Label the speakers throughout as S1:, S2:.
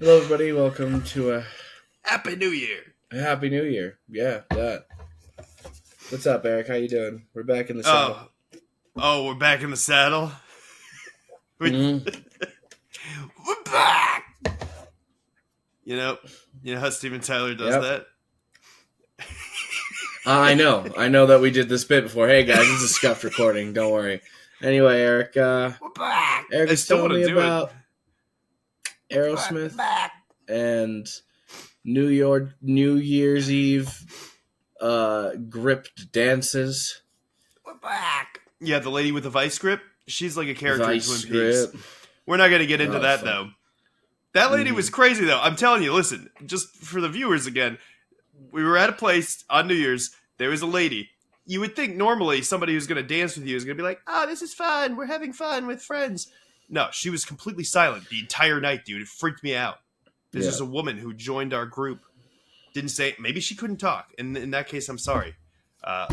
S1: Hello, everybody. Welcome to a
S2: Happy New Year.
S1: Happy New Year. Yeah, that. What's up, Eric? How you doing? We're back in the saddle.
S2: We're back in the saddle.
S1: Mhm.
S2: We're back. You know how Steven Tyler does
S1: Yep.
S2: that.
S1: I know that we did this bit before. Hey guys, it's a scuffed recording. Don't worry. Anyway, Eric.
S2: We're back.
S1: Eric
S2: I
S1: is
S2: still
S1: telling
S2: want
S1: me
S2: to do
S1: about
S2: it.
S1: Aerosmith
S2: Back.
S1: and New Year's Eve gripped dances.
S2: We're back. Yeah, the lady with the vice grip. She's like a character in
S1: Vice
S2: Twin
S1: grip.
S2: Peaks. We're not going to get into that
S1: fuck.
S2: though. That lady was crazy though. I'm telling you. Listen, just for the viewers again. We were at a place on New Year's. There was a lady. You would think normally somebody who's going to dance with you is going to be like, "Oh, this is fun. We're having fun with friends." No, she was completely silent the entire night, dude. It freaked me out. There's just a woman who joined our group. Didn't say, maybe she couldn't talk. And in that case, I'm sorry,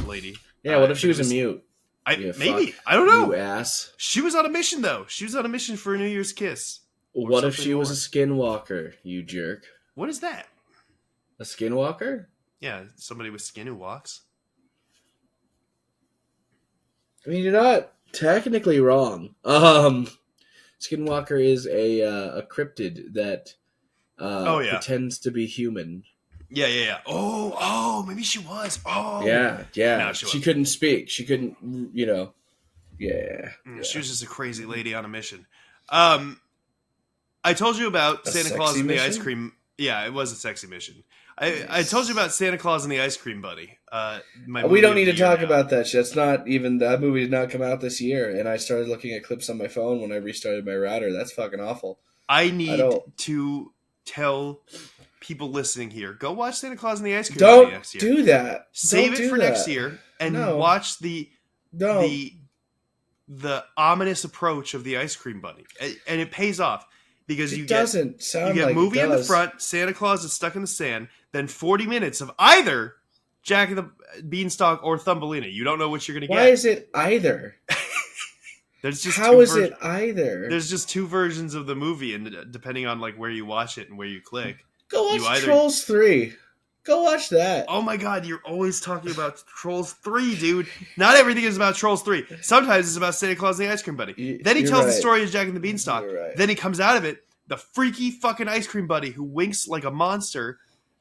S2: lady.
S1: Yeah, what if she was a mute?
S2: Maybe. I don't know.
S1: You ass.
S2: She was on a mission, though. She was on a mission for a New Year's kiss.
S1: What if she was a skinwalker, you jerk?
S2: What is that?
S1: A skinwalker?
S2: Yeah, somebody with skin who walks.
S1: I mean, you're not technically wrong. Skinwalker is a cryptid that pretends to be human.
S2: Yeah. Oh, maybe she was. Oh.
S1: Yeah.
S2: No,
S1: she couldn't speak. She couldn't, Yeah.
S2: She was just a crazy lady on a mission. I told you about Santa Claus and the ice cream. Yeah, it was a sexy mission. I told you about Santa Claus and the Ice Cream Buddy.
S1: We don't need to talk about that shit. That's not even, that movie did not come out this year, and I started looking at clips on my phone when I restarted my router. That's fucking awful.
S2: I need to tell people listening here, go watch Santa Claus and the Ice Cream Buddy next year.
S1: Don't do that.
S2: Save it for next year and watch the ominous approach of the Ice Cream Bunny, and it pays off. Because you get movie in the front, Santa Claus is stuck in the sand, then 40 minutes of either Jack and the Beanstalk or Thumbelina. You don't know what you're going to get.
S1: Why is it either?
S2: There's just
S1: How is it either?
S2: There's just two versions of the movie, and depending on like where you watch it and where you click.
S1: Go watch Trolls 3. Go watch that.
S2: Oh my god, you're always talking about Trolls 3, dude. Not everything is about Trolls 3. Sometimes it's about Santa Claus and the Ice Cream Buddy. Then he tells the story of Jack and the Beanstalk. Then he comes out of it. The freaky fucking ice cream buddy who winks like a monster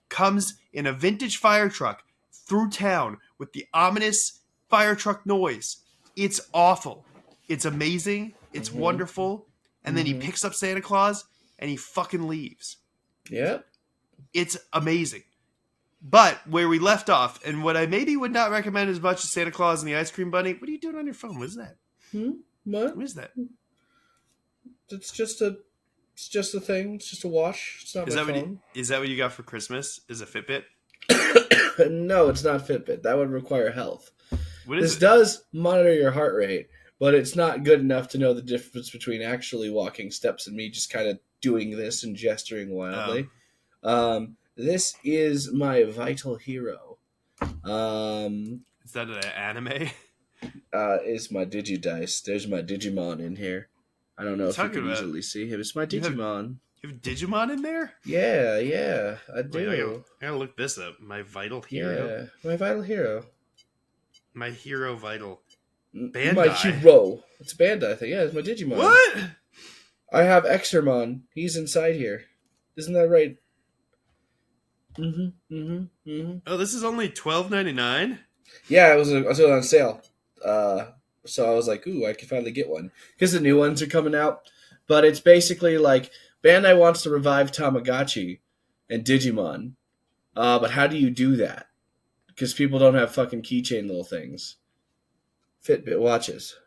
S2: comes in a vintage fire truck through town with the ominous fire truck noise. It's awful. It's amazing. It's wonderful. And then he picks up Santa Claus and he fucking leaves.
S1: Yep.
S2: It's amazing. But where we left off, and what I maybe would not recommend as much as Santa Claus and the Ice Cream Bunny, what are you doing on your phone? What is that?
S1: What?
S2: What is that?
S1: It's just a thing. It's just a watch. It's not my phone.
S2: Is that what you got for Christmas? Is a Fitbit?
S1: No, it's not Fitbit. That would require health.
S2: This
S1: does monitor your heart rate, but it's not good enough to know the difference between actually walking steps and me just kind of doing this and gesturing wildly. This is my vital hero.
S2: Is that an anime?
S1: It's my Digidice. There's my Digimon in here. I don't know if you can easily see him. It's my Digimon.
S2: You have Digimon in there?
S1: Yeah, I do.
S2: Wait, I gotta look this up. My vital hero.
S1: Yeah, my vital hero.
S2: My hero vital. Bandai.
S1: My hero. It's Bandai, I think. Yeah, it's my Digimon.
S2: What?
S1: I have Exermon. He's inside here. Isn't that right?
S2: Oh, this is only $12.99?
S1: Yeah, it was on sale. So I was like, ooh, I could finally get one. Because the new ones are coming out. But it's basically like, Bandai wants to revive Tamagotchi and Digimon. But how do you do that? Because people don't have fucking keychain little things. Fitbit watches.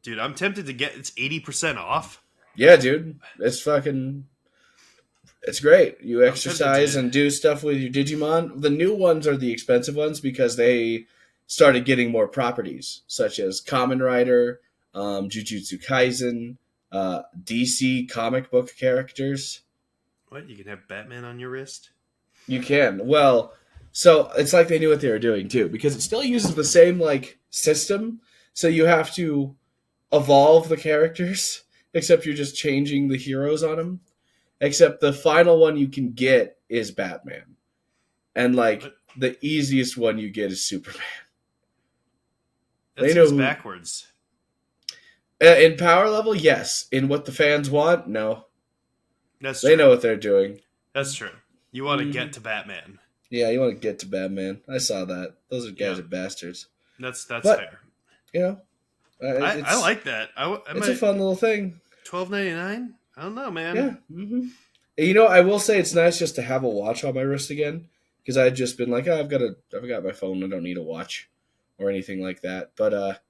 S2: Dude, I'm tempted to get, it's 80% off.
S1: Yeah, dude. It's great. You exercise and do stuff with your Digimon. The new ones are the expensive ones because they started getting more properties, such as Kamen Rider, Jujutsu Kaisen, DC comic book characters.
S2: What? You can have Batman on your wrist?
S1: You can. Well, so it's like they knew what they were doing, too, because it still uses the same, system. So you have to evolve the characters, except you're just changing the heroes on them. except the final one you can get is Batman, and like the easiest one you get is Superman.
S2: That seems backwards.
S1: In power level, yes. In what the fans want, no.
S2: That's true.
S1: They know what they're doing.
S2: That's true. You want to get to Batman.
S1: Yeah, you want to get to Batman. I saw that. Those guys are bastards.
S2: That's fair.
S1: You know,
S2: I like that.
S1: It's a fun little thing.
S2: $12.99? I don't know, man.
S1: Yeah. Mm-hmm. You know, I will say it's nice just to have a watch on my wrist again, because I had just been like, I've got my phone. I don't need a watch or anything like that. But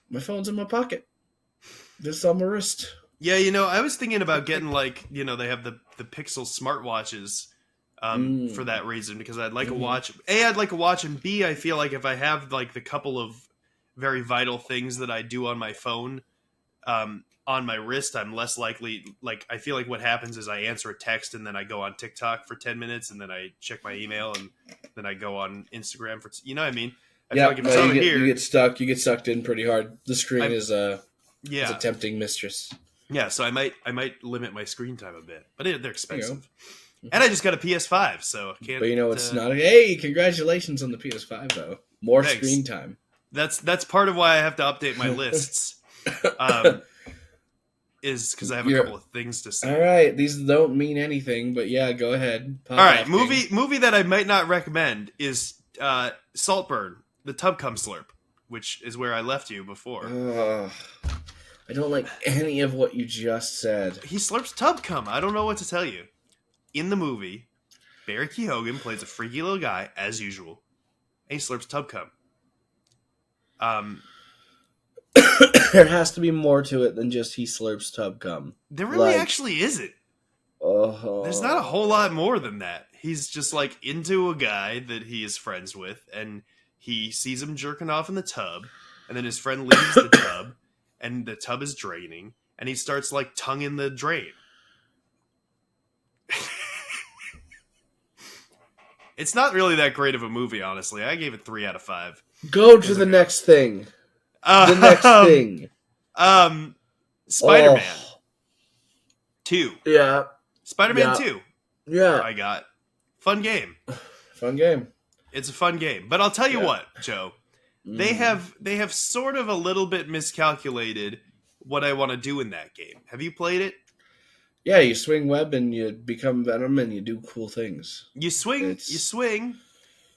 S1: my phone's in my pocket, just on my wrist.
S2: Yeah, you know, I was thinking about getting like, you know, they have the Pixel smartwatches for that reason, because I'd like a watch. A, I'd like a watch, and B, I feel like if I have like the couple of very vital things that I do on my phone on my wrist, I'm less likely, like, I feel like what happens is I answer a text and then I go on TikTok for 10 minutes and then I check my email and then I go on Instagram for, you know what I mean? I feel like if it's over here,
S1: you get sucked in pretty hard. The screen is a tempting mistress.
S2: Yeah, so I might limit my screen time a bit, but they're expensive. And I just got a PS5, so I can't.
S1: But you know it's not. Hey, congratulations on the PS5 though. More screen time.
S2: That's part of why I have to update my lists. Is because I have a couple of things to say.
S1: All right, these don't mean anything, but yeah, go ahead.
S2: All right, movie that I might not recommend is Saltburn, the Tub Cum Slurp, which is where I left you before.
S1: I don't like any of what you just said.
S2: He slurps tub cum. I don't know what to tell you. In the movie, Barry Keoghan plays a freaky little guy, as usual, and he slurps tub cum.
S1: There has to be more to it than just he slurps tub cum.
S2: There really actually isn't. There's not a whole lot more than that. He's just like into a guy that he is friends with, and he sees him jerking off in the tub, and then his friend leaves the tub, and the tub is draining, and he starts like tongue in the drain. It's not really that great of a movie, honestly. I gave it 3 out of 5.
S1: Go to the next thing. The next thing.
S2: Spider-Man 2.
S1: Yeah.
S2: Spider-Man 2.
S1: Yeah.
S2: I got. Fun game.
S1: Fun game.
S2: It's a fun game. But I'll tell you what, Joe. They have sort of a little bit miscalculated what I want to do in that game. Have you played it?
S1: Yeah, you swing web and you become Venom and you do cool things.
S2: You swing,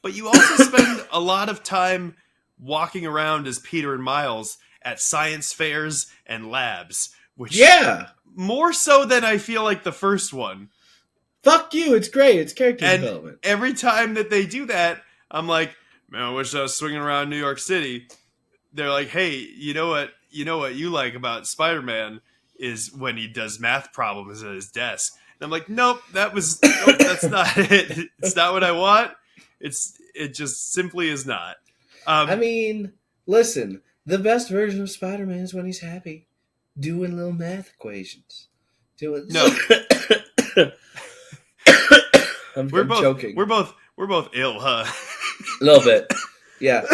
S2: but you also spend a lot of time walking around as Peter and Miles at science fairs and labs, which more so than I feel like the first one.
S1: Fuck you, it's great. It's character development.
S2: Every time that they do that, I'm like, man, I wish I was swinging around New York City. They're like, hey, you know what you like about Spider-Man is when he does math problems at his desk. And I'm like, nope, that's not it. It's not what I want. It just simply is not.
S1: I mean, listen, the best version of Spider-Man is when he's happy, doing little math equations.
S2: No.
S1: I'm joking.
S2: We're both ill, huh?
S1: A little bit. Yeah.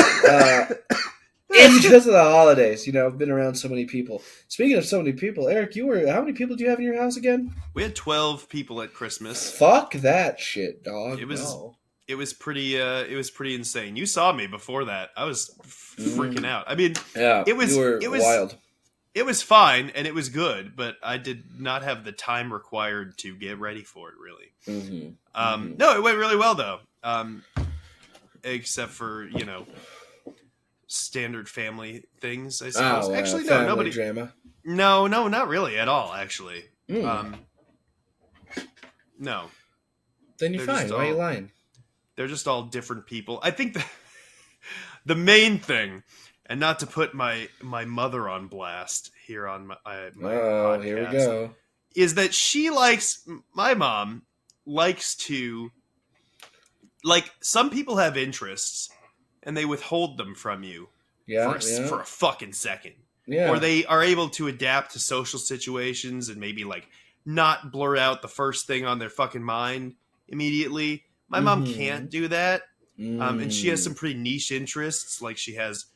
S1: It's because of the holidays. You know, I've been around so many people. Speaking of so many people, Eric, how many people do you have in your house again?
S2: We had 12 people at Christmas.
S1: Fuck that shit, dog.
S2: It was pretty insane. You saw me before that. I was freaking out. I mean, it was
S1: wild.
S2: It was fine and it was good, but I did not have the time required to get ready for it, really. No, it went really well though. Except for, standard family things, I suppose. Actually, no, nobody.
S1: Drama.
S2: No, not really at all. Actually, no.
S1: Then you're fine. Why are you lying?
S2: They're just all different people. I think the main thing, and not to put my mother on blast here on my podcast,
S1: here we go,
S2: is that my mom likes to, like, some people have interests and they withhold them from you for a fucking second. Yeah. Or they are able to adapt to social situations and maybe like not blur out the first thing on their fucking mind immediately. My mom can't do that. And she has some pretty niche interests. Like she has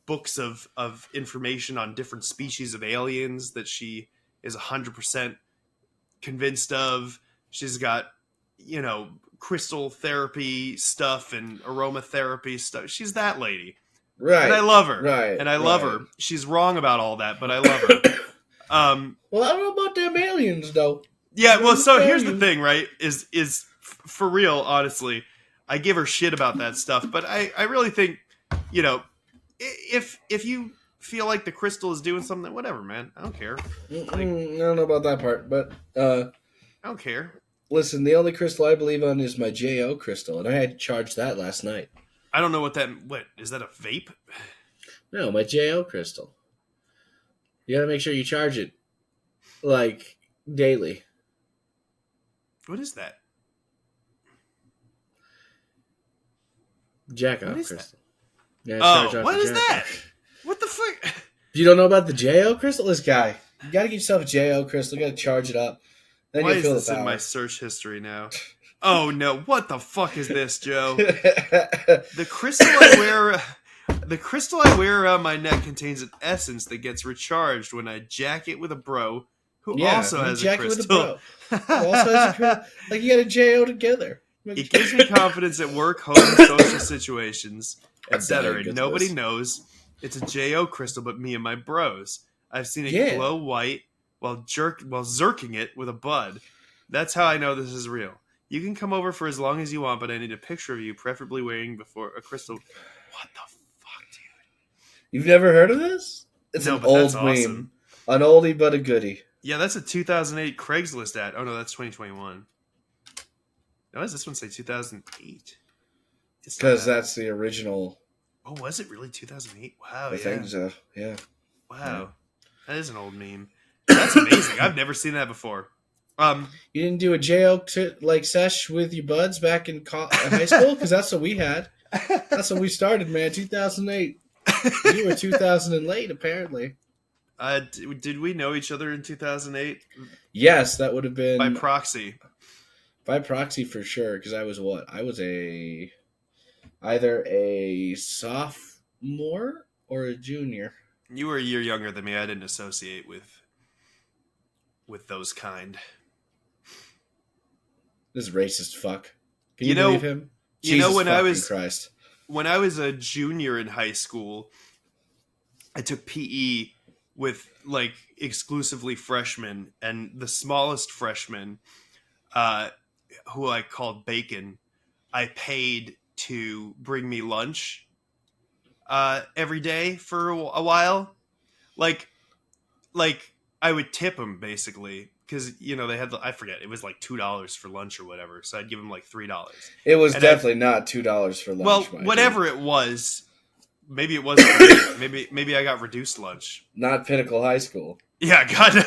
S2: books of information on different species of aliens that she is 100% convinced of. She's got, crystal therapy stuff and aromatherapy stuff. She's that lady.
S1: Right.
S2: And I love her.
S1: Right.
S2: And I love her. She's wrong about all that, but I love her.
S1: Well, I don't know about them aliens, though.
S2: Yeah, well, so here's the thing, right? Is for real, honestly, I give her shit about that stuff, but I really think, if you feel like the crystal is doing something, whatever, man. I don't care.
S1: I don't know about that part, but
S2: I don't care.
S1: Listen, the only crystal I believe on is my JO crystal, and I had to charge that last night.
S2: I don't know what is that a vape?
S1: No, my JO crystal. You gotta make sure you charge it, like, daily.
S2: What is that?
S1: Jack off crystal.
S2: Yeah, what is that? What the fuck?
S1: You don't know about the JO crystal? This guy. You gotta get yourself a JO crystal. You gotta charge it up. Then
S2: Why
S1: you
S2: is
S1: feel
S2: this
S1: the power.
S2: in my search history now? Oh no! What the fuck is this, Joe? The crystal I wear around my neck contains an essence that gets recharged when I jack it with a bro who also has a crystal.
S1: Like you got a JO together.
S2: It gives me confidence at work, home, social situations, etc. Nobody knows it's a JO crystal but me and my bros. I've seen it glow white while zerking it with a bud. That's how I know this is real. You can come over for as long as you want, but I need a picture of you, preferably wearing before a crystal. What the fuck, dude?
S1: You've never heard of this? It's an old meme.
S2: Awesome.
S1: An oldie but a goodie.
S2: Yeah, that's a 2008 Craigslist ad. Oh no, that's 2021. Why does this one say 2008?
S1: Because that's the original.
S2: Oh, was it really 2008? Wow,
S1: I think so, yeah.
S2: Wow. Yeah. That is an old meme. That's amazing. I've never seen that before.
S1: You didn't do a JO sesh with your buds back in high school? Because that's what we had. That's when we started, man. 2008. You were 2000 and late, apparently.
S2: Did we know each other in 2008?
S1: Yes, that would have been
S2: by proxy.
S1: By proxy for sure. Because I was what? I was either a sophomore or a junior.
S2: You were a year younger than me. I didn't associate with those kind.
S1: This is racist fuck. Can you believe him?
S2: When I was a junior in high school, I took PE with like exclusively freshmen, and the smallest freshman, who I called Bacon, I paid to bring me lunch every day for a while. Like I would tip him basically. Because, they had, I forget, it was like $2 for lunch or whatever. So I'd give them like $3.
S1: It was definitely not $2 for lunch.
S2: Well, whatever it was, maybe it wasn't for me. Maybe I got reduced lunch.
S1: Not Pinnacle High School.
S2: Yeah, God, no.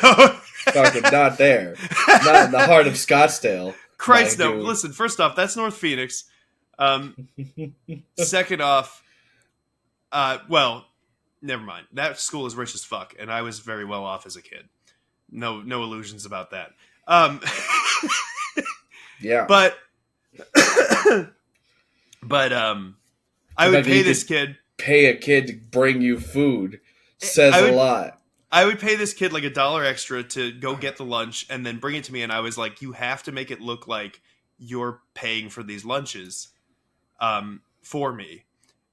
S1: Fucking not there. Not in the heart of Scottsdale.
S2: Christ, no. Listen, first off, that's North Phoenix. Second off, well, never mind. That school is rich as fuck, and I was very well off as a kid. No illusions about that.
S1: Yeah.
S2: But I would pay this kid.
S1: Pay a kid to bring you food says a lot.
S2: I would pay this kid like $1 extra to go get the lunch and then bring it to me. And I was like, you have to make it look like you're paying for these lunches for me.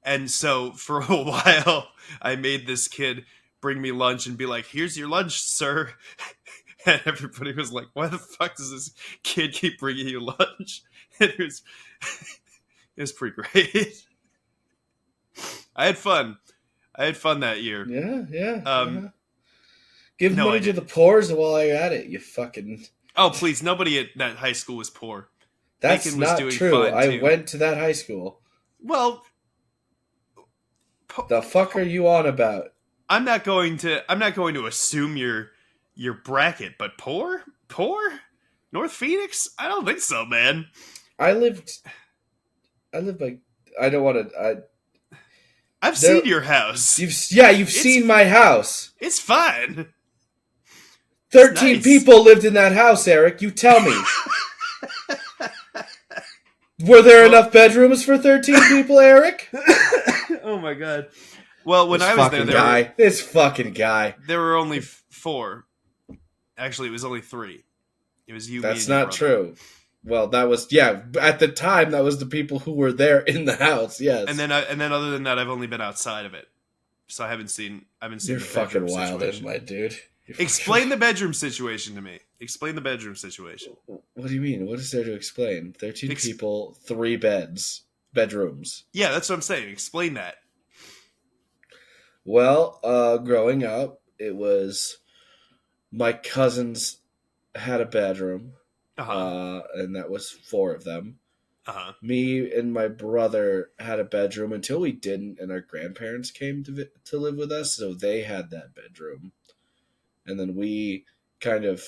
S2: And so for a while, I made this kid bring me lunch and be like, here's your lunch, sir. And everybody was like, why the fuck does this kid keep bringing you lunch? And it was pretty great. I had fun that year.
S1: Yeah. Give money to the poor while you're at it, you fucking...
S2: Oh, please, nobody at that high school was poor.
S1: That's Bacon not was doing true. I went to that high school.
S2: Well...
S1: The fuck are you on about?
S2: I'm not going to assume your bracket, but poor? North Phoenix? I don't think so, man.
S1: I lived like I don't want to.
S2: I've seen your house.
S1: You've seen my house.
S2: It's fine.
S1: 13 people lived in that house, Eric. You tell me. Were there enough bedrooms for 13 people, Eric?
S2: Oh my god. Well, when I was there,
S1: this fucking guy.
S2: There were only 4. Actually, it was only 3. It was you,
S1: That's
S2: me, and
S1: not true. Well, that was at the time that was the people who were there in the house. Yes.
S2: And then other than that, I've only been outside of it, so I haven't seen.
S1: You're
S2: the
S1: fucking
S2: bedroom
S1: wild,
S2: situation.
S1: my dude.
S2: Explain the bedroom situation to me. Explain the bedroom situation.
S1: What do you mean? What is there to explain? 13 people, 3 bedrooms.
S2: Yeah, that's what I'm saying. Explain that.
S1: Well, growing up, it was my cousins had a bedroom, and that was 4 of them. Me and my brother had a bedroom until we didn't, and our grandparents came to live with us, so they had that bedroom. And then we kind of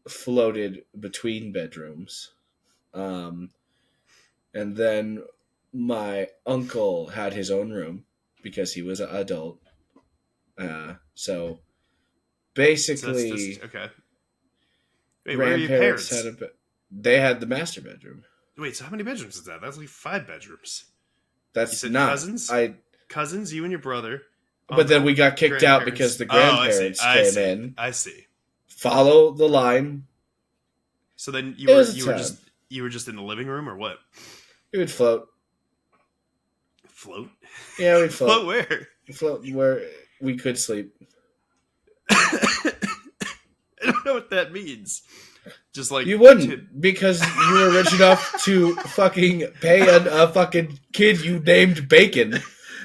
S1: floated between bedrooms. And then my uncle had his own room because he was an adult. So basically,
S2: so okay. Wait, where are your parents?
S1: They had the master bedroom.
S2: Wait, so how many bedrooms is that? That's like 5 bedrooms.
S1: That's
S2: you said
S1: not
S2: cousins. Cousins, you and your brother.
S1: But then we got kicked out because the grandparents came in.
S2: I see.
S1: Follow the line.
S2: So then you were just in the living room or what?
S1: We would float.
S2: Float?
S1: Yeah, we'd float.
S2: Float where?
S1: Float where we could sleep.
S2: I don't know what that means. Just like
S1: you wouldn't because you were rich enough to fucking pay a fucking kid you named Bacon.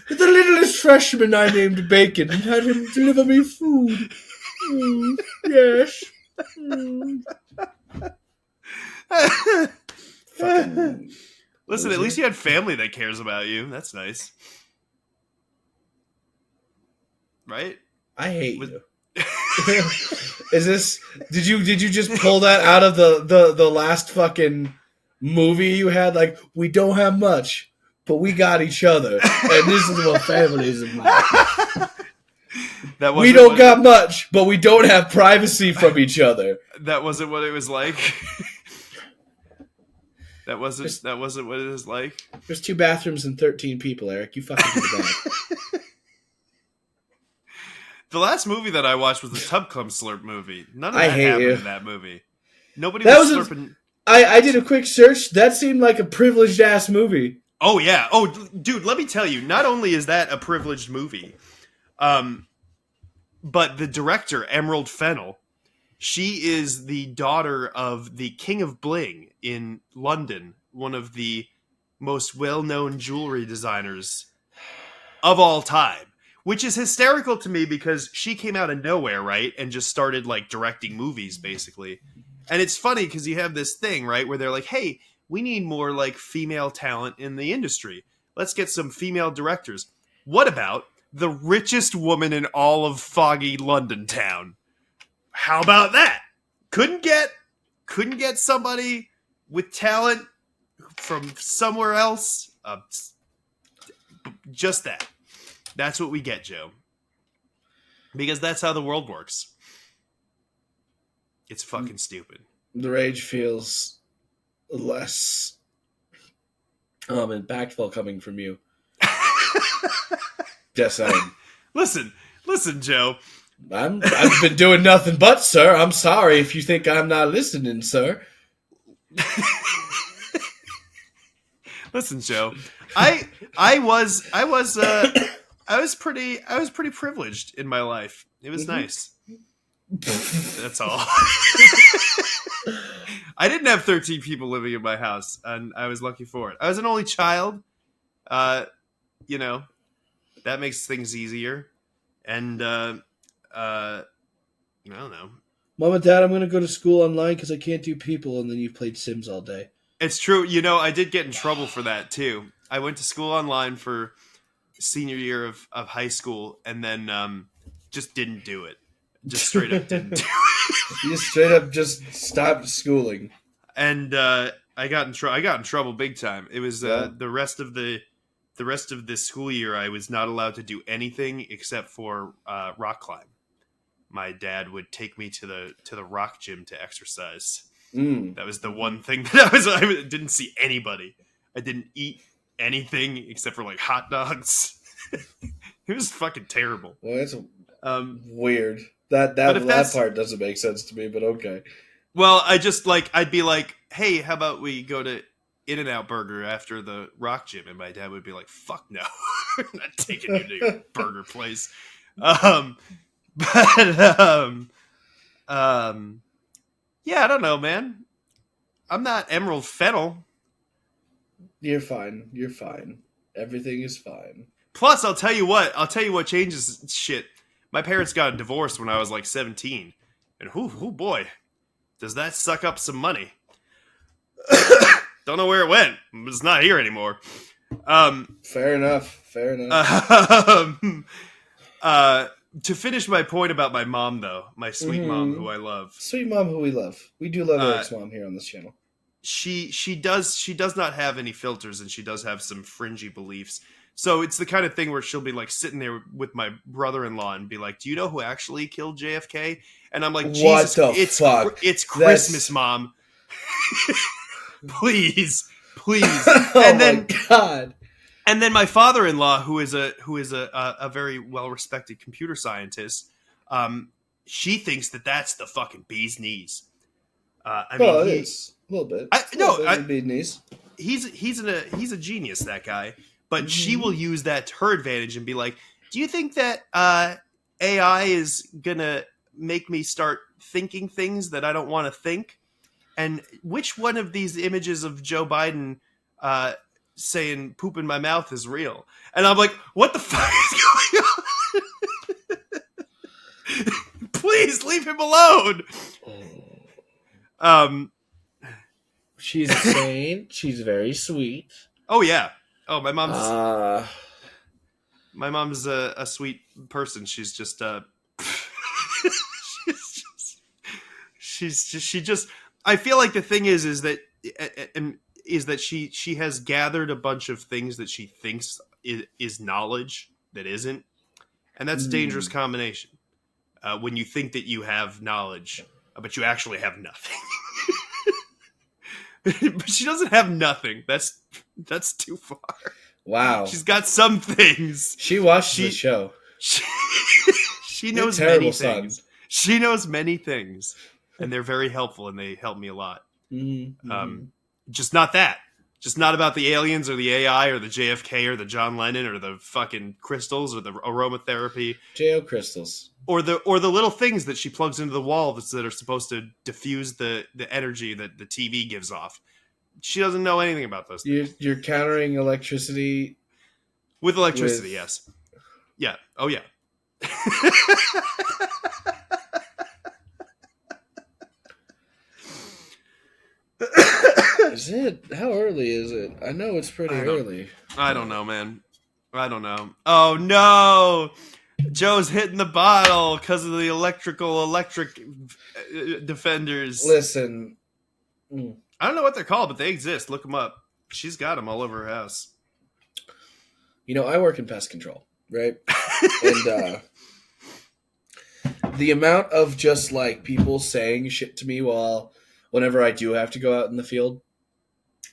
S1: The littlest freshman I named Bacon and had him deliver me food. Yes.
S2: Listen, at least you had family that cares about you. That's nice. Right?
S1: I hate you. Is this did you just pull that out of the last fucking movie you had? Like, we don't have much, but we got each other, and this is what family is about. We don't got much, but we don't have privacy from each other.
S2: That wasn't what it was like. That wasn't what it was like.
S1: There's 2 bathrooms and 13 people, Eric. You fucking did that.
S2: The last movie that I watched was the Tub Club Slurp movie. None of that happened in that movie. Nobody was slurping.
S1: I did a quick search. That seemed like a privileged ass movie.
S2: Oh yeah. Oh, dude, let me tell you. Not only is that a privileged movie, but the director, Emerald Fennell, she is the daughter of the King of Bling in London, one of the most well-known jewelry designers of all time. Which is hysterical to me because she came out of nowhere, right? And just started, like, directing movies, basically. And it's funny because you have this thing, right? Where they're like, hey, we need more, like, female talent in the industry. Let's get some female directors. What about the richest woman in all of foggy London town? How about that? Couldn't get somebody with talent from somewhere else? Just that. That's what we get, Joe. Because that's how the world works. It's fucking stupid.
S1: The rage feels less impactful coming from you. Just saying.
S2: Listen, Joe.
S1: I've been doing nothing but, sir. I'm sorry if you think I'm not listening, sir.
S2: Listen, Joe. I was pretty privileged in my life. It was nice. That's all. I didn't have 13 people living in my house, and I was lucky for it. I was an only child. You know, that makes things easier. And I don't know.
S1: Mom and Dad, I'm going to go to school online because I can't do people, and then you've played Sims all day.
S2: It's true. You know, I did get in trouble for that, too. I went to school online for senior year of high school, and then just didn't do it. Just straight up didn't do it.
S1: You straight up just stopped schooling.
S2: And I got in trouble big time. It was the rest of the school year I was not allowed to do anything except for rock climb. My dad would take me to the rock gym to exercise. That was the one thing that I didn't see anybody. I didn't eat anything except for like hot dogs. It was fucking terrible.
S1: Well, that's weird. That part doesn't make sense to me, but okay.
S2: Well, I'd be like, hey, how about we go to In-N-Out Burger after the rock gym? And my dad would be like, fuck no. I'm not taking you to your burger place. But, yeah, I don't know, man. I'm not Emerald Fennel.
S1: You're fine. Everything is fine.
S2: Plus, I'll tell you what changes shit. My parents got divorced when I was like 17. And whoo boy, does that suck up some money. Don't know where it went. It's not here anymore.
S1: Fair enough.
S2: To finish my point about my mom, though, my sweet mom, who I love.
S1: Sweet mom, who we love. We do love Eric's mom here on this channel.
S2: She does not have any filters, and she does have some fringy beliefs. So it's the kind of thing where she'll be like sitting there with my brother-in-law and be like, "Do you know who actually killed JFK?" And I'm like, "Jesus, it's Christmas, Mom. please." And then,
S1: my God.
S2: And then my father-in-law, who is a very well-respected computer scientist, she thinks that's the fucking bee's knees.
S1: It is a little bit. Bee's knees.
S2: He's a genius, that guy. But she will use that to her advantage and be like, "Do you think that AI is gonna make me start thinking things that I don't want to think? And which one of these images of Joe Biden saying poop in my mouth is real?" And I'm like, what the fuck is going on? Please leave him alone.
S1: She's a saint. She's very sweet.
S2: Oh yeah. Oh, my mom's a sweet person. She's just she just I feel like the thing is that she has gathered a bunch of things that she thinks is knowledge that isn't, and that's a dangerous combination. When you think that you have knowledge, but you actually have nothing. But she doesn't have nothing. That's too far.
S1: Wow.
S2: She's got some things.
S1: She watched the show.
S2: She knows many things. She knows many things, and they're very helpful, and they help me a lot. Just not that. Just not about the aliens or the AI or the JFK or the John Lennon or the fucking crystals or the aromatherapy.
S1: J.O. crystals.
S2: Or the little things that she plugs into the wall that are supposed to diffuse the energy that the TV gives off. She doesn't know anything about those things.
S1: You're countering electricity
S2: with electricity, yes. Yeah. Oh yeah.
S1: Is it? How early is it? I know it's pretty early.
S2: I don't know, man. I don't know. Oh no! Joe's hitting the bottle because of the electric defenders.
S1: Listen.
S2: I don't know what they're called, but they exist. Look them up. She's got them all over her house.
S1: You know, I work in pest control, right? And the amount of just like people saying shit to me whenever I do have to go out in the field,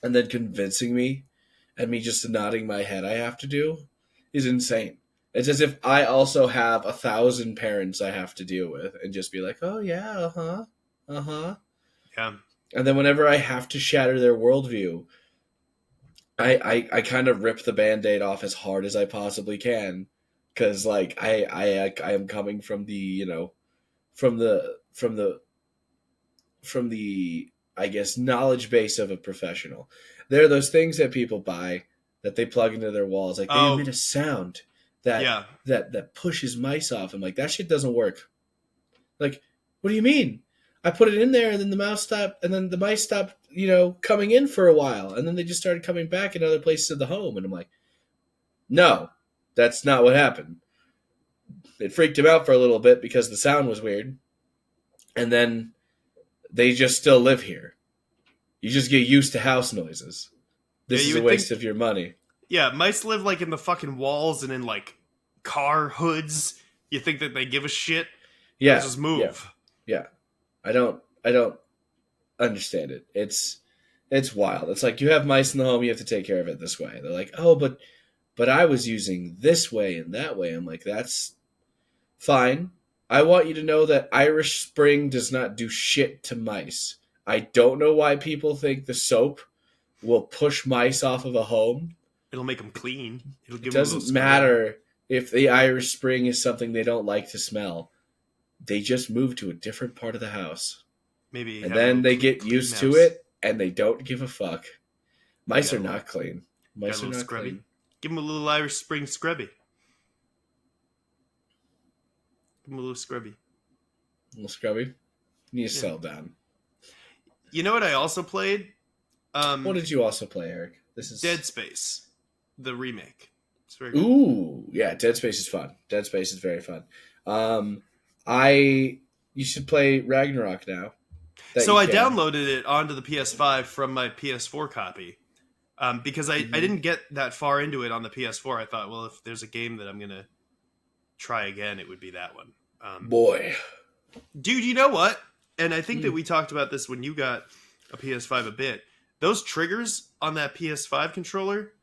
S1: and then convincing me, and me just nodding my head I have to do, is insane. It's as if I also have 1,000 parents I have to deal with, and just be like, oh yeah,
S2: yeah.
S1: And then whenever I have to shatter their worldview, I kind of rip the Band-Aid off as hard as I possibly can, because like I am coming from the from the I guess knowledge base of a professional. There are those things that people buy that they plug into their walls, like they emit a sound that pushes mice off. I'm like, that shit doesn't work. Like, what do you mean? I put it in there, and then the mouse stopped, and then the mice stopped, coming in for a while, and then they just started coming back in other places of the home, and I'm like, no, that's not what happened. It freaked him out for a little bit because the sound was weird, and then they just still live here. You just get used to house noises. This is a waste of your money.
S2: Yeah, mice live like in the fucking walls and in like car hoods. You think that they give a shit?
S1: Yeah,
S2: just move.
S1: Yeah. I don't understand it. It's wild. It's like, you have mice in the home, you have to take care of it this way. They're like, oh, but I was using this way and that way. I'm like, that's fine. I want you to know that Irish Spring does not do shit to mice. I don't know why people think the soap will push mice off of a home.
S2: It'll make them clean.
S1: It doesn't matter if the Irish Spring is something they don't like to smell. They just move to a different part of the house.
S2: Maybe.
S1: And then they get used to it, and they don't give a fuck. Mice are not clean. Mice are not clean.
S2: Give them a little Irish Spring scrubby. Give them a little scrubby.
S1: A little scrubby? You need to settle down.
S2: You know what I also played?
S1: What did you also play, Eric? This is
S2: Dead Space, the remake. It's very
S1: good. Ooh, yeah, Dead Space is fun. Dead Space is very fun. You should play Ragnarok now.
S2: So I downloaded it onto the PS5 from my PS4 copy. Because I didn't get that far into it on the PS4. I thought, well, if there's a game that I'm going to try again, it would be that one.
S1: Boy.
S2: Dude, you know what? And I think that we talked about this when you got a PS5 a bit. Those triggers on that PS5 controller,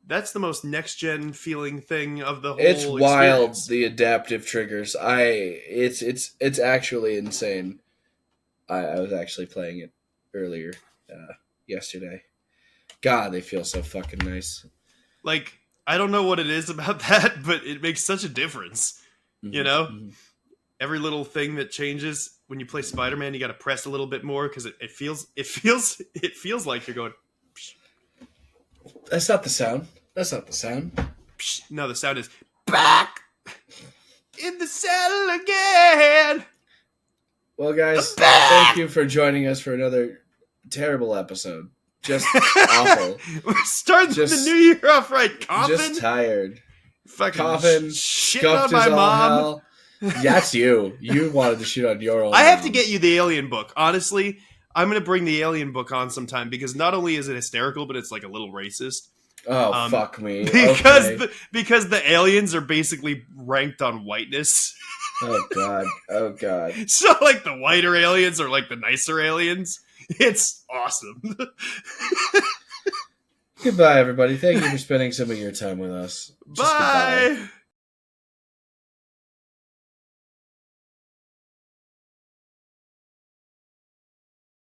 S2: that's the most next-gen feeling thing of the whole
S1: experience. It's wild,
S2: experience.
S1: the adaptive triggers. It's actually insane. I was actually playing it earlier yesterday. God, they feel so fucking nice.
S2: Like, I don't know what it is about that, but it makes such a difference. Mm-hmm. You know? Mm-hmm. Every little thing that changes when you play Spider-Man, you got to press a little bit more because it feels like you're going. Psh.
S1: That's not the sound. That's not the sound.
S2: Psh. No, the sound is back in the cell again.
S1: Well, guys, thank you for joining us for another terrible episode. Just awful.
S2: We're starting the new year off right. Coughing.
S1: Just tired.
S2: Fucking
S1: coughing.
S2: Shitting on my mom.
S1: Hell. That's you. You wanted to shoot on your own.
S2: I have to get you the Alien book. Honestly, I'm going to bring the Alien book on sometime because not only is it hysterical, but it's like a little racist.
S1: Oh, fuck me.
S2: Because the aliens are basically ranked on whiteness.
S1: Oh, God. Oh, God.
S2: So, like, the whiter aliens are like the nicer aliens. It's awesome.
S1: Goodbye, everybody. Thank you for spending some of your time with us.
S2: Bye.